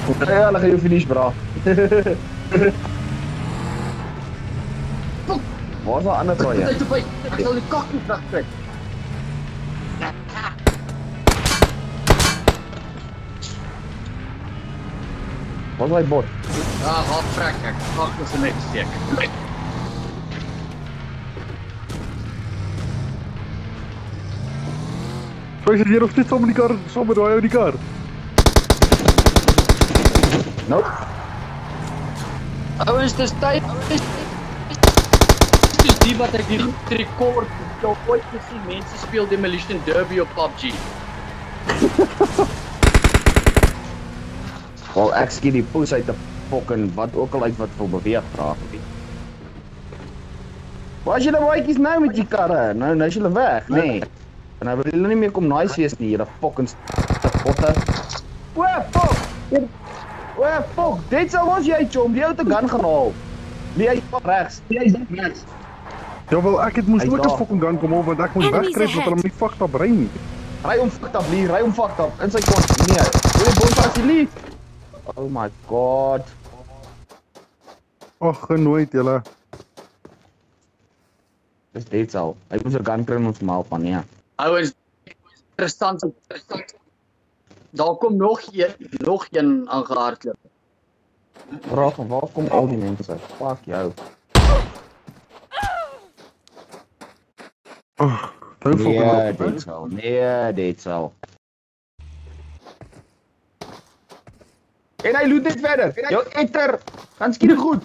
Ja, hulle gaan jou finish, bra. Waar is die ander traai? Ek sal die kak nie terugkry. Waar is die bot? Ja, gaan trek ek. Kak is 'n net steek. Jy sit hier nog steeds saam met die kar, saam met daai ou in die kar. Nope. Ouens, dis tyd. Dis die wat ek hier rekord. Ek het ooit gesien mense speel Demolition Derby op PUBG. Wel, ek skiet die poes uit 'n fucking wat ook al uit wat wil beweeg, bra. Waar is julle maatjies nou met die karre? Nou is julle weg, nee. En nou wil julle nie meer kom nice wees nie, julle fucking botte. Oe, fuck, dit sal ons jy chom, die ou te gun gaan haal. Nee, hy is regs. Ja wel, ek het moes Hy's ook daar. 'n fucking gun kom op want ek moet Enemies wegkruip dat hulle ahead. my fucked up ry nie. Ry om fucked up, Lee, ry om fucked up, in sy kont, nee. Hoe bos asseblief. Oh my god. Ag, genooid julle. Dis dit sal. Hy moet 'n gun kry om ons te help, man, ja. Ouens, interessant. Daar kom nog een aangehardloop. Bra, van waar kom al die mense? Fuck jou. Hou Nee, fucking dit sal. Nee, dit sal. En hy loot net verder. Jou etter. Gaan skiet goed.